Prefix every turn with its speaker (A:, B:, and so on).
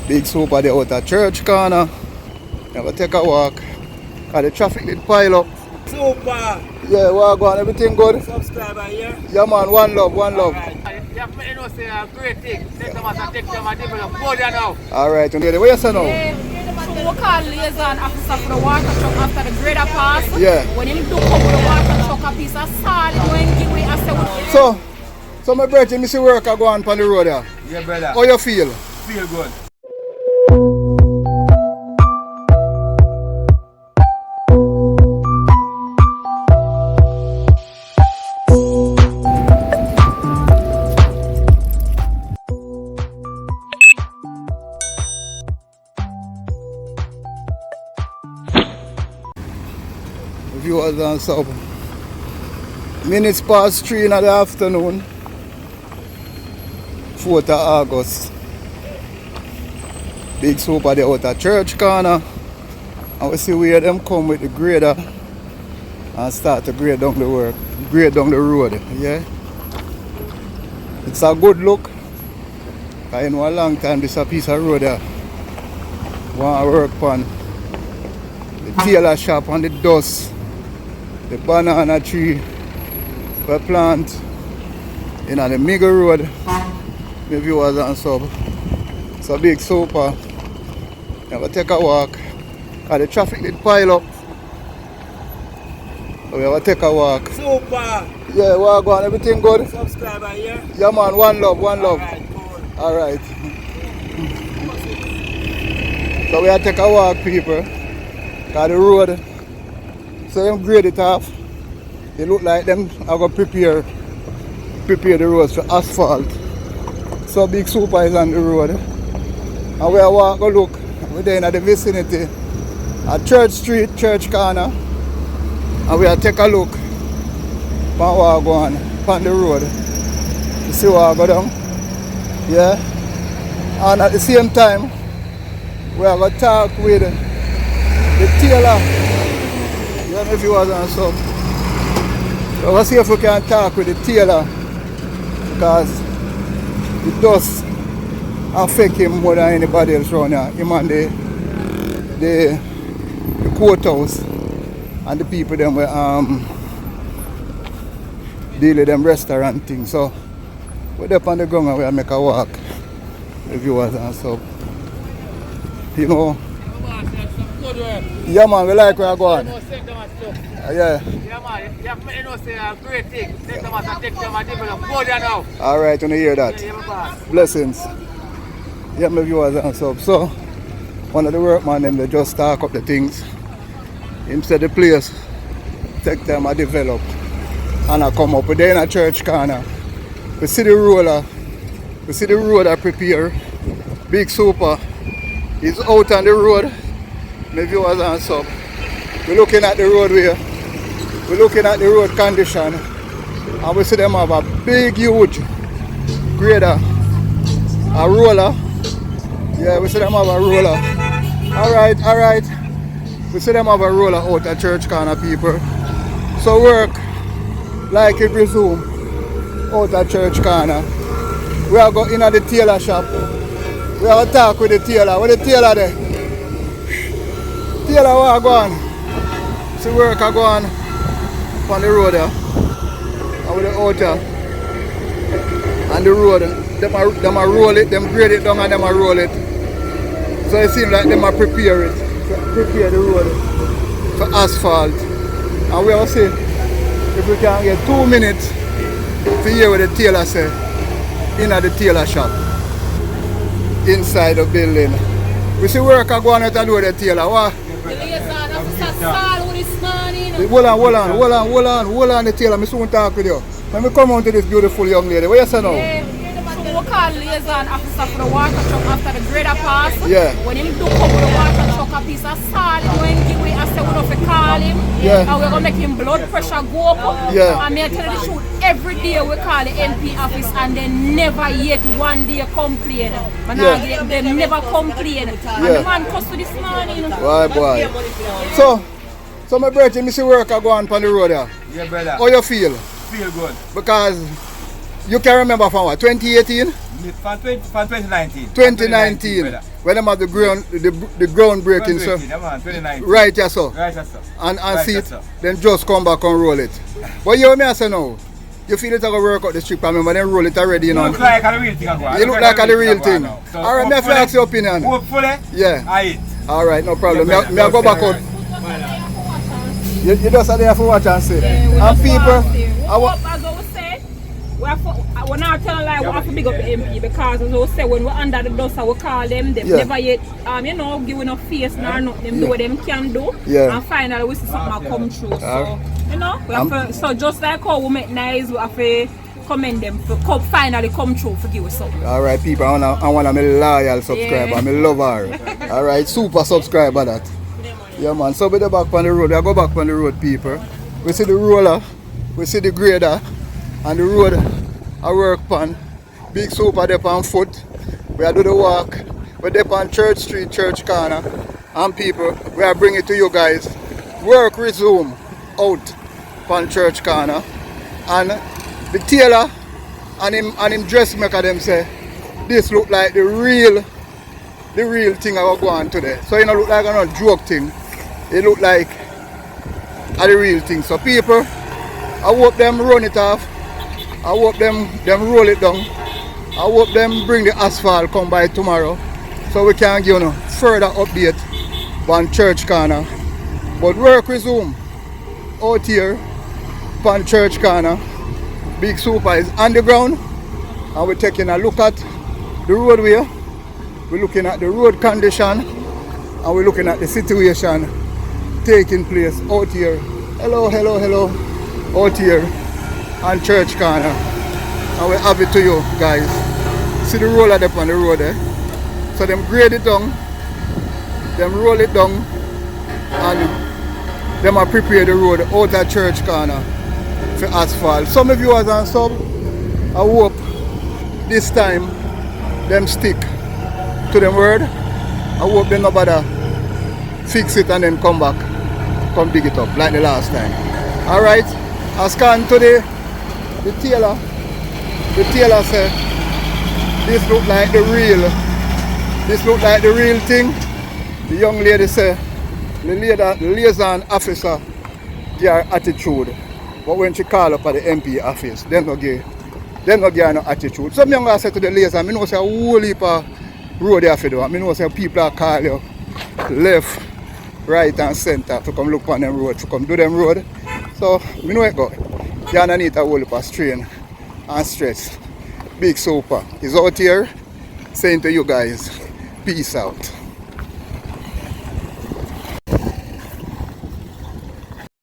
A: Big super there out at church corner. Never take a walk. And the traffic did pile up.
B: Super!
A: Yeah, we're going, everything good?
B: Subscriber here.
A: Yeah man, one love, one love.
B: Right. You have to know say a great thing. St.Thomas and take them and develop. Go there now.
A: Alright, where you say now?
C: So we call liaison officer for the water truck after the grader pass.
A: Yeah.
C: When him do come with the water truck, a piece of salt, when give way I say
A: So my brother, me see work I go on the road there.
B: Yeah, brother.
A: How you feel?
B: Feel good.
A: Viewers and sub. Minutes past 3 in the afternoon. 4th of August. Big super there out at church corner. And we see where them come with the grader and start to grade down the work. Grade down the road. Yeah. It's a good look. I know a long time this a piece of road there. Want to work on the tailor shop and the dust. The banana tree we plant in the middle road. The viewers and sub. It's a big super. Never take a walk. And the traffic did pile up. So we have to take a walk.
B: Super!
A: Yeah, we're going, everything good?
B: Subscriber here.
A: Yeah man, one love, one love.
B: Alright,
A: Alright.
B: cool.
A: So we have to take a walk, people. Because the road, so them grade it off. They look like them are going to prepare the roads for asphalt. So big super is on the road. And we are walk go look. We're there in the vicinity at Church Street, Church Corner. And we are take a look at what go on the road. You see what go down? Yeah. And at the same time, we are going to talk with the tailor. You know if you was on some. So let's see if we can talk with the tailor, because it does affect him more than anybody else around here. Him and the courthouse and the people them will deal with them restaurant things. So we're up on the ground and we'll make a walk. The viewers and so. You know. Yeah man, we like where I go on. Yeah.
B: Yeah, man. You have to know say a great thing. St.Thomas and take them and develop. Go there now.
A: Alright, you hear that?
B: Yeah,
A: Blessings. Yeah, my viewers and stuff. So, one of the workmen them they just talk up the things. Him said the place take time to develop. And I come up. We're there in a church corner. We see the roller. We see the road I prepare. Big super is out on the road. My viewers and stuff. We're looking at the roadway. We're looking at the road condition. And we see them have a big, huge grader. A roller. Yeah, we see them have a roller. Alright. We see them have a roller out at church corner, people. So work, like it resume, out at church corner. We are going in at the tailor shop. We are going to talk with the tailor. Where the tailor there? Tailor, where are you going? See work I go on the road there. And with the outer and the road. Them are roll it, them grade it down and them are roll it. So it seems like them are prepare it. Prepare the road for asphalt. And we will see if we can get 2 minutes to hear what the tailor say in at the tailor shop. Inside the building. We see work I go on at the door the tailor. What? Hold on, the tailor. I soon talk with you. Let me come on to this beautiful young lady. What you say now?
C: So we call liaison officer for the water truck after the grader pass.
A: Yeah.
C: When him do come with the water truck, a piece of salt, when give way I say we don't have to call him.
A: Yeah.
C: And we're going to make him blood pressure go up.
A: Yeah.
C: And me tell you the truth, every day we call the MP office and they never yet one day complain. But now they never complain. And the man comes to this morning.
A: Boy. So my brother, me see work I go on the road there.
B: Yeah, brother.
A: How you feel?
B: Feel good.
A: Because you can remember from what, 2018?
B: From 2019.
A: 2019. when them have the groundbreaking, sir.
B: Yeah, man, 29.
A: Right, yes, sir.
B: Right, yes, sir.
A: And
B: Right,
A: see
B: yes,
A: it,
B: sir.
A: then just come back and roll it. But you me I say now, you feel it going to work out the strip, I remember then roll it already, you know.
B: You look like a real thing.
A: You look like the real thing. Alright, me have to ask your opinion.
B: Hopefully,
A: Yeah.
B: I eat.
A: Alright, no problem.
B: Yeah,
A: Me I go back out. You just are there for watch and see. And people, I want.
C: As I was saying, we're not telling like we have to big up the MP because as I was saying, when we're under the dust, we call them, they've never yet, giving a face nor nothing, do what them can do.
A: Yeah.
C: And finally we see something come true. So, we have to, so just like how we make nice, we have to commend them for finally come true for give us something.
A: Alright, people, I want a loyal subscriber, I love her. Alright, super subscriber that. Yeah, man, so we go back on the road, we go back on the road, people. We see the roller, we see the grader, and the road I work on. Big super there on foot. We are do the walk. We're there on Church Street, Church Corner. And people, we are bringing it to you guys. Work resume out on Church Corner. And the tailor and him dressmaker them say, this look like the real thing I will go on today. So it don't look like a joke thing. It look like the real thing. So people, I hope them run it off. I hope them roll it down. I hope them bring the asphalt come by tomorrow so we can give you further update on Church Corner. But work resume out here on Church Corner. Big Super is on the ground and we're taking a look at the roadway. We're looking at the road condition and we're looking at the situation taking place out here. Hello, out here on Church Corner, and we have it to you guys. See the roller up on the road there. So them grade it down, them roll it down, and them are prepare the road out at Church Corner for asphalt. Some of you are on sub, I hope this time them stick to them word. I hope they nobody fix it and then come back, come dig it up like the last time. Alright, I scan today. The tailor said this look like the real thing. The young lady said the liaison officer give her attitude, but when she call up at the MP office, them no give her no attitude. Some young guy said to the liaison, I know say a whole heap of road there for do. I know say people are call you left, right and center to come look on them road, to come do them road. So we know it go. You need a whole heap of strain and stress. Big Super is out here saying to you guys, peace out.